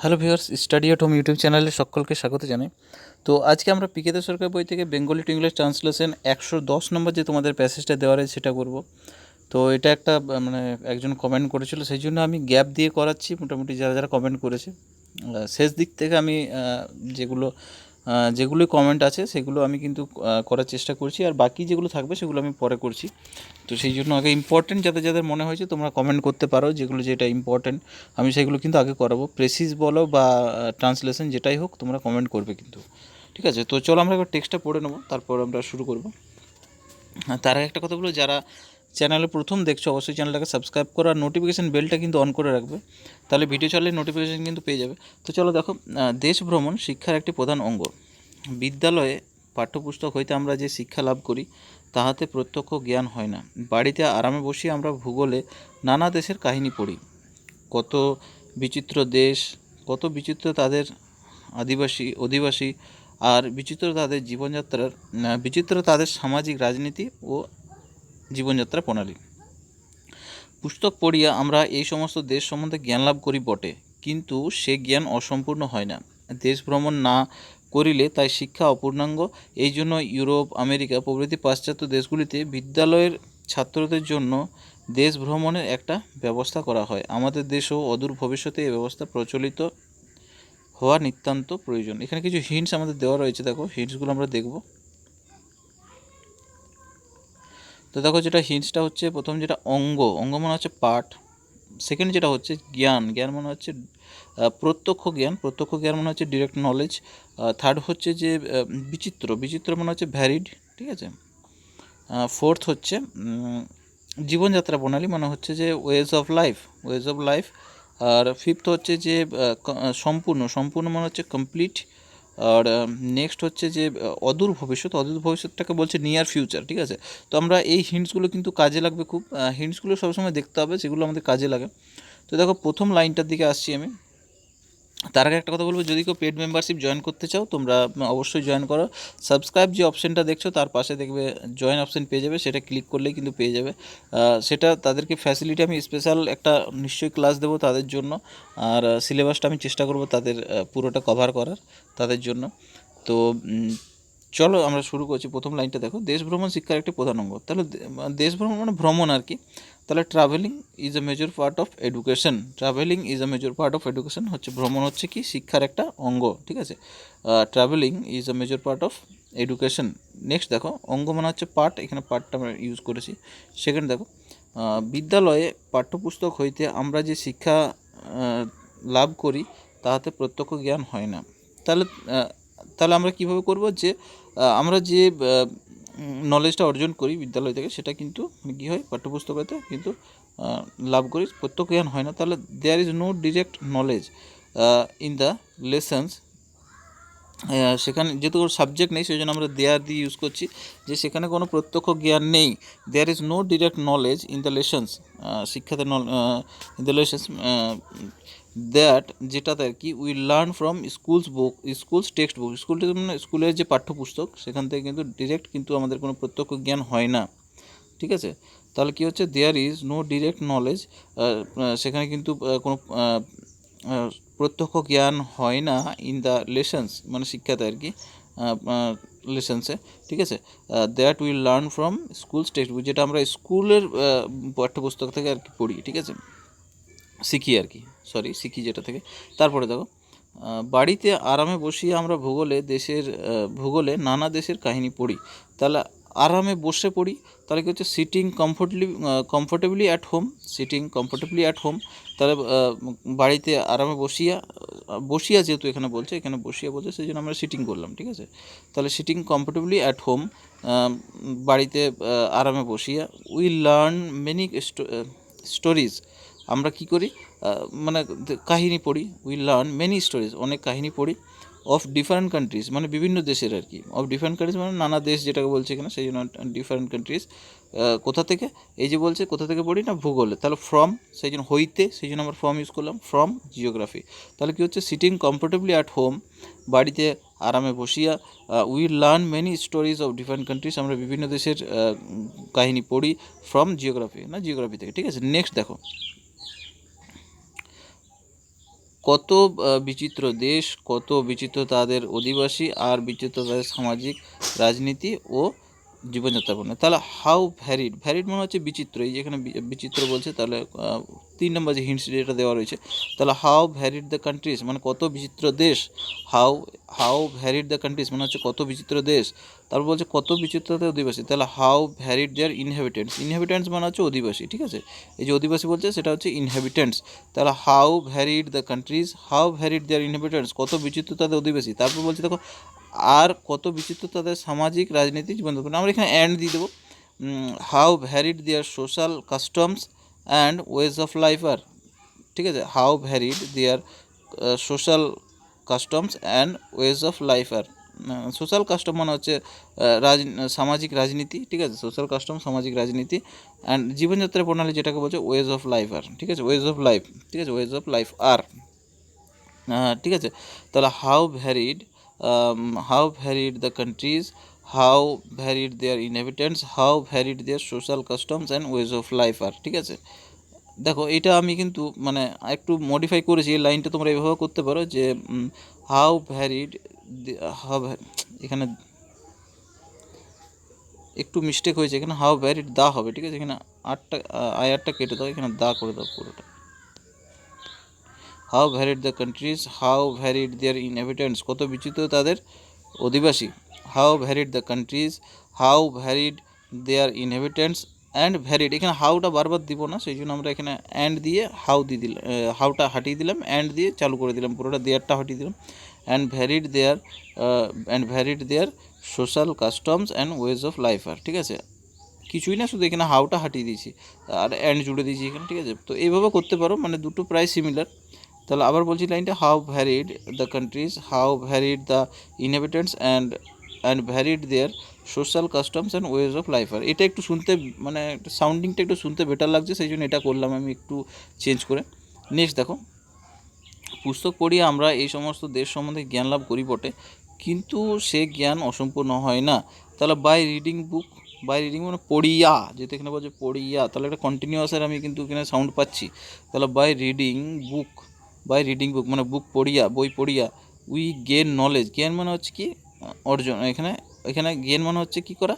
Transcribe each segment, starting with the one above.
Hello viewers, study at home YouTube চ্যানেলে সকলকে স্বাগত জানাই। তো আজকে আমরা পিকেতে সরকার বই থেকে বেঙ্গলি টু ইংলিশ ট্রান্সলেশন 110 নম্বর যে তোমাদের প্যাসেজটা দেওয়া রয়েছে সেটা করব। তো এটা একটা মানে একজন কমেন্ট করেছিল, সেই জন্য আমি গ্যাপ দিয়ে করাচ্ছি। মোটামুটি যারা যারা কমেন্ট করেছে শেষ দিক থেকে আমি যেগুলোই কমেন্ট আছে সেগুলো আমি কিন্তু করার চেষ্টা করছি, আর বাকি যেগুলো থাকবে সেগুলো আমি পরে করছি। তো সেই জন্য আগে ইম্পর্টেন্ট যাদের যাদের মনে হয়েছে তোমরা কমেন্ট করতে পারো, যেগুলো যেটা ইম্পর্টেন্ট আমি সেগুলো কিন্তু আগে করাবো। প্রেসিস বলো বা ট্রান্সলেশন যেটাই হোক তোমরা কমেন্ট করবে কিন্তু, ঠিক আছে? তো চলো আমরা একবার টেক্সটটা পড়ে নেবো, তারপর আমরা শুরু করব। তার আগে একটা কথা বলো, যারা চ্যানেলে প্রথম দেখছো অবশ্যই চ্যানেলটাকে সাবস্ক্রাইব করো, আর নোটিফিকেশান বেলটা কিন্তু অন করে রাখবে, তাহলে ভিডিও চাইলে নোটিফিকেশান কিন্তু পেয়ে যাবে। তো চলো দেখো, দেশ ভ্রমণ শিক্ষার একটি প্রধান অঙ্গ। বিদ্যালয়ে পাঠ্যপুস্তক হইতে আমরা যে শিক্ষা লাভ করি তাহাতে প্রত্যক্ষ জ্ঞান হয় না। বাড়িতে আরামে বসিয়ে আমরা ভূগোলে নানা দেশের কাহিনী পড়ি। কত বিচিত্র দেশ, কত বিচিত্র তাদের অধিবাসী, আর বিচিত্র তাদের জীবনযাত্রার, বিচিত্র তাদের সামাজিক রাজনীতি ও জীবনযাত্রা প্রণালী। পুস্তক পড়িয়া আমরা এই সমস্ত দেশ সম্বন্ধে জ্ঞান লাভ করি বটে, কিন্তু সে জ্ঞান অসম্পূর্ণ হয় না। দেশ ভ্রমণ না করিলে তাই শিক্ষা অপূর্ণাঙ্গ। এই জন্য ইউরোপ, আমেরিকা প্রভৃতি পাশ্চাত্য দেশগুলিতে বিদ্যালয়ের ছাত্রদের জন্য দেশ ভ্রমণের একটা ব্যবস্থা করা হয়। আমাদের দেশেও অদূর ভবিষ্যতে এই ব্যবস্থা প্রচলিত হওয়া নিতান্ত প্রয়োজন। এখানে কিছু হিন্টস আমাদের দেওয়া রয়েছে, দেখো হিন্টসগুলো আমরা দেখব। তো দেখো, যেটা হিন্টসটা হচ্ছে, প্রথম যেটা অঙ্গ মানে হচ্ছে পাঠ। সেকেন্ড যেটা হচ্ছে জ্ঞান মানে হচ্ছে প্রত্যক্ষ জ্ঞান মানে হচ্ছে ডিরেক্ট নলেজ। থার্ড হচ্ছে যে বিচিত্র মানে হচ্ছে ভ্যারিড, ঠিক আছে? ফোর্থ হচ্ছে জীবনযাত্রা প্রণালী মানে হচ্ছে যে ওয়েজ অফ লাইফ। আর ফিফথ হচ্ছে যে সম্পূর্ণ মানে হচ্ছে কমপ্লিট। আর নেক্সট হচ্ছে যে অদূর ভবিষ্যৎটাকে বলছে নিয়ার ফিউচার, ঠিক আছে? তো আমরা এই হিন্টসগুলো কিন্তু কাজে লাগবে খুব, হিন্টসগুলো সবসময় দেখতে হবে যেগুলো আমাদের কাজে লাগে। তো দেখো, প্রথম লাইনটার দিকে আসছি আমি। তার আগে একটা কথা বলবো, যদি কেউ পেড মেম্বারশিপ জয়েন করতে চাও তোমরা অবশ্যই জয়েন করো। সাবস্ক্রাইব যে অপশানটা দেখছো তার পাশে দেখবে জয়েন অপশান পেয়ে যাবে, সেটা ক্লিক করলেই কিন্তু পেয়ে যাবে। সেটা তাদেরকে ফ্যাসিলিটি, আমি স্পেশাল একটা নিশ্চয়ই ক্লাস দেবো তাদের জন্য, আর সিলেবাসটা আমি চেষ্টা করব তাদের পুরোটা কভার করার তাদের জন্য। তো চলো আমরা শুরু করছি। প্রথম লাইনটা দেখো, দেশ ভ্রমণ শিক্ষার একটি প্রধান অঙ্গ। তাহলে দেশ ভ্রমণ মানে ভ্রমণ আর কি। তাহলে travelling is a major part of education হচ্ছে, ভ্রমণ হচ্ছে কি শিক্ষার একটা অঙ্গ, ঠিক আছে? Travelling is a major part of education. Next দেখো, অঙ্গ মানে হচ্ছে পার্ট, এখানে পার্টটা আমরা ইউজ করেছি। সেকেন্ড দেখো, বিদ্যালয়ে পাঠ্যপুস্তক হইতে আমরা যে শিক্ষা লাভ করি তাহাতে প্রত্যক্ষ জ্ঞান হয় না। তাহলে তাহলে আমরা কীভাবে করব, যে আমরা যে নলেজটা অর্জন করি বিদ্যালয় থেকে সেটা কিন্তু কী হয়, পাঠ্যপুস্তকতে কিন্তু লাভ করি, প্রত্যক্ষ জ্ঞান হয় না। তাহলে there is no direct knowledge in the lessons. সেখানে যেহেতু ওর সাবজেক্ট নেই সেই জন্য আমরা দেয়ার দিয়ে ইউজ করছি, যে সেখানে কোনো প্রত্যক্ষ জ্ঞান নেই। There is no direct knowledge in the lessons, শিক্ষাতে ইন দ্য লেসন্স দ্যাট, যেটাতে আর কি we learn from schools textbook. মানে স্কুলের যে পাঠ্যপুস্তক সেখান থেকে কিন্তু ডিরেক্ট কিন্তু আমাদের কোনো প্রত্যক্ষ জ্ঞান হয় না, ঠিক আছে? তাহলে কী হচ্ছে, there is no direct knowledge, সেখানে কিন্তু কোনো প্রত্যক্ষ জ্ঞান হয় না ইন দ্য লেসন্স মানে শিক্ষাতে আর কি, লেসন্সে, ঠিক আছে? That will learn from schools text book, যেটা আমরা স্কুলের পাঠ্যপুস্তক থেকে আর কি পড়ি, ঠিক আছে? শিখি যেটা থেকে। তারপরে দেখো, বাড়িতে আরামে বসিয়ে আমরা ভূগোলে নানা দেশের কাহিনী পড়ি। তাহলে আরামে বসে পড়ি, তাহলে কি হচ্ছে কমফোর্টেবলি অ্যাট হোম। তাহলে বাড়িতে আরামে বসিয়া যেহেতু এখানে বলছে সেই জন্য আমরা সিটিং করলাম, ঠিক আছে? তাহলে সিটিং কমফোর্টেবলি অ্যাট হোম, বাড়িতে আরামে বসিয়া। উই লার্ন মেনি স্টোরিজ, আমরা কি করি, মানে কাহিনী পড়ি। উই লার্ন মেনি স্টোরিজ, অনেক কাহিনী পড়ি। অফ ডিফারেন্ট কান্ট্রিজ মানে বিভিন্ন দেশের আর কি, অফ ডিফারেন্ট কান্ট্রিজ মানে নানা দেশ যেটাকে বলছে এখানে, সেই জন্য ডিফারেন্ট কান্ট্রিজ। কোথা থেকে, এই যে বলছে কোথা থেকে পড়ি না, ভূগোলে। তাহলে ফ্রম, সেই জন্য হইতে, সেই জন্য আমরা ফ্রম ইউজ করলাম, ফ্রম জিওগ্রাফি। তাহলে কী হচ্ছে, সিটিং কমফোর্টেবলি অ্যাট হোম, বাড়িতে আরামে বসিয়া। We learn many stories of different countries, আমরা বিভিন্ন দেশের কাহিনী পড়ি ফ্রম জিওগ্রাফি থেকে, ঠিক আছে? নেক্সট দেখো, কত বিচিত্র দেশ, কত বিচিত্র তাদের অধিবাসী, আর বিচিত্র তাদের সামাজিক রাজনীতি ও জীবনযাত্রা। তাহলে হাউ ভ্যারিড, ভ্যারিড মানে হচ্ছে বিচিত্র, এই যেখানে বিচিত্র বলছে, তাহলে 3 নম্বর যে হিন্টস যেটা দেওয়া রয়েছে, তাহলে হাউ ভ্যারিড দ্য কান্ট্রিজ মানে কত বিচিত্র দেশ, হাউ ভ্যারিড দ্য কান্ট্রিজ মানে হচ্ছে কত বিচিত্র দেশ। তারপর বলছে কত বিচিত্রতার অধিবাসী, তাহলে how varied their inhabitants, inhabitants মানে হচ্ছে অধিবাসী, ঠিক আছে, এই যে অধিবাসী বলছে সেটা হচ্ছে ইনহ্যাবিটেন্টস। তাহলে how varied the countries, how varied their inhabitants, কত বিচিত্র তাদের অধিবাসী। তারপর বলছে দেখো আর কত বিচিত্র তাদের সামাজিক রাজনীতিক জীবনযাপন, আমরা এখানে অ্যান্ড দিয়ে দেবো। How varied their social customs and ways of life আর, ঠিক আছে, how varied their social customs and ways of life are, social custom মানে হচ্ছে সামাজিক রাজনীতি, ঠিক আছে, সোশ্যাল কাস্টম সামাজিক রাজনীতি, অ্যান্ড জীবনযাত্রার প্রণালী যেটাকে বলছে ওয়েজ অফ লাইফ আর, ঠিক আছে, ওয়েজ অফ লাইফ, ঠিক আছে, ওয়েজ অফ লাইফ আর, ঠিক আছে। তাহলে how varied the countries, how varied their inhabitants, how varied their social customs and ways of life আর, ঠিক আছে। দেখো এটা আমি কিন্তু মানে একটু মডিফাই করেছি, এই লাইনটা তোমরা এভাবে করতে পারো যে হাউ ভ্যারিড, এখানে একটু মিস্টেক হয়েছে, এখানে হাউ ভ্যারিড দা হবে, ঠিক আছে, এখানে আয়ারটা কেটে দাও, এখানে দা করে দাও পুরোটা। How varied the countries, how varied their inhabitants, কত বিচিত্র তাদের অধিবাসী, how varied the countries, how varied their inhabitants and varied, এখানে হাউটা বারবার দিব না, সেই জন্য আমরা এখানে অ্যান্ড দিয়ে হাউ দিয়ে দিলাম, হাউটা হাটিয়ে দিলাম, অ্যান্ড দিয়ে চালু করে দিলাম, পুরোটা দেয়ারটা হাটিয়ে দিলাম, and varied their social customs and ways of life আর, ঠিক আছে, কিছুই না, শুধু এখানে হাউটা হাটিয়ে দিয়েছি আর অ্যান্ড জুড়ে দিয়েছি এখানে, ঠিক আছে। তো এইভাবে করতে পারো, মানে দুটো প্রায় সিমিলার। তাহলে আবার বলছি লাইনটা, how varied the countries, how varied the inhabitants and varied their social customs and ways of life আর, এটা একটু শুনতে মানে সাউন্ডিংটা একটু শুনতে বেটার লাগছে, সেই জন্য এটা করলাম আমি একটু চেঞ্জ করে। নেক্সট দেখো, পুস্তক পড়িয়ে আমরা এই সমস্ত দেশ সম্বন্ধে জ্ঞান লাভ করি বটে, কিন্তু সে জ্ঞান অসম্পূর্ণ হয় না। তাহলে by reading book, by reading মানে পড়িয়া, যেহেতু এখানে বলছে পড়িয়া, তাহলে একটা কন্টিনিউয়াসের আমি কিন্তু এখানে সাউন্ড পাচ্ছি। তাহলে by reading book, by reading book মানে বুক পড়িয়া, বই পড়িয়া, উই গেন নলেজ, জ্ঞান মানে হচ্ছে কি অর্জন, এখানে এখানে গেন মানে হচ্ছে কি করা,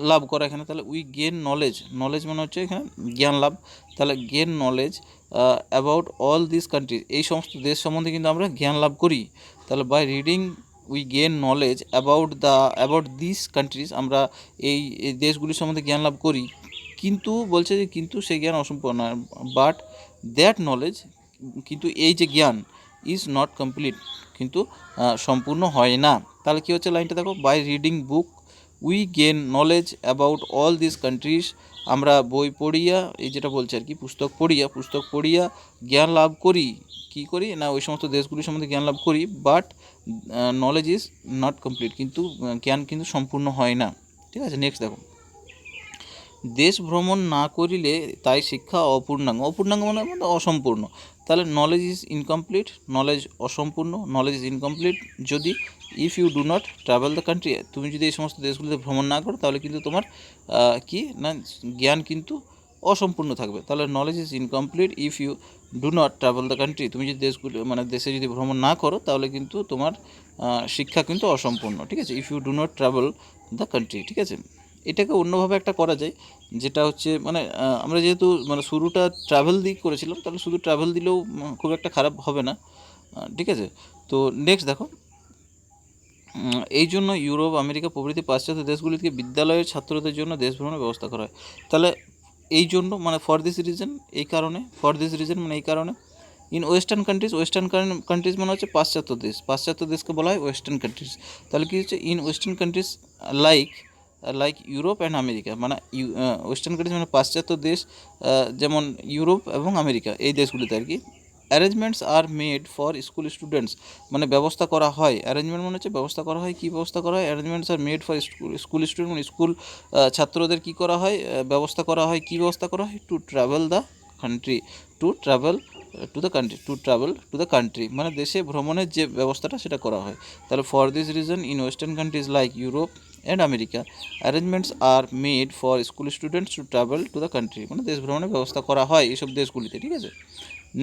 লাভ করা এখানে। তাহলে উই গেন নলেজ, নলেজ মানে হচ্ছে এখানে জ্ঞান লাভ, তাহলে gain knowledge about all this countries, এই সমস্ত দেশ সম্বন্ধে কিন্তু আমরা জ্ঞান লাভ করি। তাহলে by reading we gain knowledge about this countries, আমরা এই দেশগুলির সম্বন্ধে জ্ঞান লাভ করি, কিন্তু বলছে যে কিন্তু সেই জ্ঞান অসম্পূর্ণ, বাট দ্যাট নলেজ, কিন্তু এই যে জ্ঞান ইজ নট কমপ্লিট, কিন্তু সম্পূর্ণ হয় না। তাহলে কী হচ্ছে লাইনটা দেখো, by reading book we gain knowledge about all this countries, আমরা বই পড়িয়া, এই যেটা বলছে আর কি, পুস্তক পড়িয়া জ্ঞান লাভ করি, কী করি না ওই সমস্ত দেশগুলির সম্বন্ধে জ্ঞান লাভ করি, but knowledge is not complete, কিন্তু জ্ঞান কিন্তু সম্পূর্ণ হয় না, ঠিক আছে। নেক্সট দেখো, দেশ ভ্রমণ না করিলে তাই শিক্ষা অপূর্ণাঙ্গ, অপূর্ণাঙ্গ মানে অসম্পূর্ণ। তাহলে নলেজ ইজ ইনকমপ্লিট, নলেজ অসম্পূর্ণ, নলেজ ইজ ইনকমপ্লিট যদি if you do not travel the country, তুমি যদি এই সমস্ত দেশগুলিতে ভ্রমণ না করো তাহলে কিন্তু তোমার কি না জ্ঞান কিন্তু অসম্পূর্ণ থাকবে। তাহলে knowledge is incomplete if you do not travel the country, তুমি যদি দেশগুলি মানে দেশে যদি ভ্রমণ না করো তাহলে কিন্তু তোমার শিক্ষা কিন্তু অসম্পূর্ণ, ঠিক আছে, if you do not travel the country, ঠিক আছে। এটাকে অন্যভাবে একটা করা যায়, যেটা হচ্ছে মানে আমরা যেহেতু মানে শুরুটা ট্রাভেল দিয়ে করেছিলাম, তাহলে শুধু ট্রাভেল দিলেও খুব একটা খারাপ হবে না, ঠিক আছে। তো নেক্সট দেখো, এই জন্য ইউরোপ, আমেরিকা প্রভৃতি পাশ্চাত্য দেশগুলি থেকে বিদ্যালয়ের ছাত্রদের জন্য দেশ ভ্রমণের ব্যবস্থা করা হয়। তাহলে এই জন্য মানে ফর দিস রিজন, এই কারণে, ফর দিস রিজন মানে এই কারণে, in western countries, western countries মানে হচ্ছে পাশ্চাত্য দেশকে বলা হয় ওয়েস্টার্ন কান্ট্রিজ। তাহলে কী হচ্ছে, in western countries like Europe and America, মানে ওয়েস্টার্ন কান্ট্রিজ মানে পাশ্চাত্য দেশ, যেমন ইউরোপ এবং আমেরিকা, এই দেশগুলিতে আর কি, arrangements are made for school students, মানে ব্যবস্থা করা হয়, অ্যারেঞ্জমেন্ট মানে হচ্ছে ব্যবস্থা করা হয়, কী ব্যবস্থা করা হয়, arrangements are made for school student মানে স্কুল ছাত্রদের কী করা হয়, ব্যবস্থা করা হয়, কী ব্যবস্থা করা হয়, to travel the country, to travel to the country মানে দেশে ভ্রমণের যে ব্যবস্থাটা সেটা করা হয়। তাহলে for this reason in western countries like Europe and America arrangements are made for school students to travel to the country, মানে দেশ ভ্রমণের ব্যবস্থা করা হয় এইসব দেশগুলিতে, ঠিক আছে।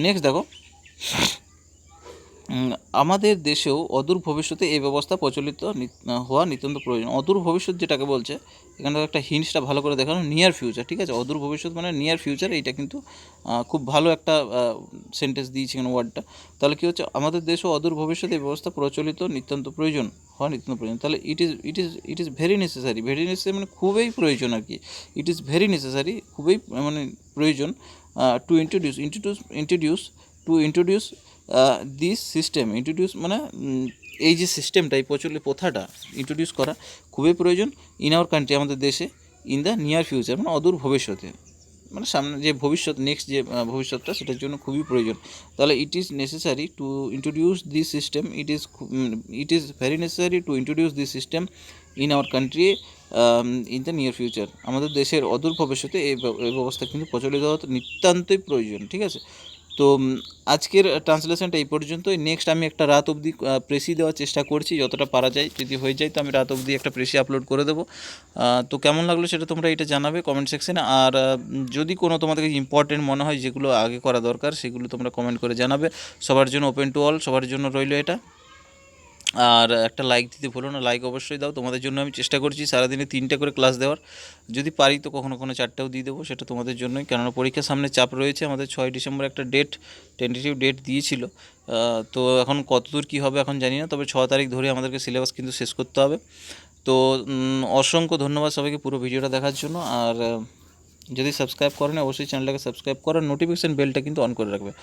নেক্সট দেখো, উম, আমাদের দেশেও অদূর ভবিষ্যতে এই ব্যবস্থা প্রচলিত হওয়া নিতান্ত প্রয়োজন। অদূর ভবিষ্যৎ যেটাকে বলছে, এখানে একটা হিন্টসটা ভালো করে দেখানো, নিয়ার ফিউচার, ঠিক আছে? অদূর ভবিষ্যৎ মানে নিয়ার ফিউচার, এইটা কিন্তু খুব ভালো একটা সেন্টেন্স দিয়েছি এখানে ওয়ার্ডটা। তাহলে কী হচ্ছে, আমাদের দেশেও অদূর ভবিষ্যতে এই ব্যবস্থা প্রচলিত নিতান্ত প্রয়োজন হওয়া নিতান্ত প্রয়োজন। তাহলে ইট ইজ ভেরি নেসেসারি, মানে খুবই প্রয়োজন আর কি। ইট ইজ ভেরি নেসেসারি, খুবই মানে প্রয়োজন, to introduce this system. Introduce মানে এই যে সিস্টেমটা, এই প্রথাটা ইন্ট্রোডিউস করা খুবই প্রয়োজন ইন আওয়ার কান্ট্রি, আমাদের দেশে, ইন দ্য নিয়ার ফিউচার মানে অদূর ভবিষ্যতে, মানে সামনে যে ভবিষ্যৎ, নেক্সট যে ভবিষ্যৎটা, সেটার জন্য খুবই প্রয়োজন। তাহলে it is necessary to introduce this system, it is very necessary to introduce this system in our country in the near future. আমাদের দেশের অদূর ভবিষ্যতে এই ব্যবস্থা কিন্তু প্রচলিত হওয়া নিতান্তই প্রয়োজন, ঠিক আছে? তো আজকের ট্রান্সলেশনটা এই পর্যন্তই। নেক্সট আমি একটা রাত অবধি প্রেসি দেওয়ার চেষ্টা করছি, যতটা পারা যায়। যদি হয়ে যায় তো আমি রাত অবধি একটা প্রেসি আপলোড করে দেবো। তো কেমন লাগলো সেটা তোমরা এটা জানাবে কমেন্ট সেকশনে। আর যদি কোনো তোমাদের ইম্পর্টেন্ট মনে হয় যেগুলো আগে করা দরকার, সেগুলো তোমরা কমেন্ট করে জানাবে। সবার জন্য ওপেন টু অল, সবার জন্য রইলো এটা। আর একটা লাইক দিতে ভুলো না, লাইক অবশ্যই দাও। তোমাদের জন্য আমি চেষ্টা করছি সারাদিনে 3টে করে ক্লাস দেওয়ার, যদি পারি তো কখনো 4টেও দিয়ে দেবো, সেটা তোমাদের জন্যই। কেননা পরীক্ষার সামনে চাপ রয়েছে। আমাদের 6 ডিসেম্বর একটা টেন্টেটিভ ডেট দিয়েছিল, তো এখন কতদূর কী হবে এখন জানি না, তবে 6 তারিখ ধরে আমাদেরকে সিলেবাস কিন্তু শেষ করতে হবে। তো অসংখ্য ধন্যবাদ সবাইকে পুরো ভিডিওটা দেখার জন্য। আর যদি সাবস্ক্রাইব করেন অবশ্যই চ্যানেলটাকে সাবস্ক্রাইব করার, নোটিফিকেশান বেলটা কিন্তু অন করে রাখবে।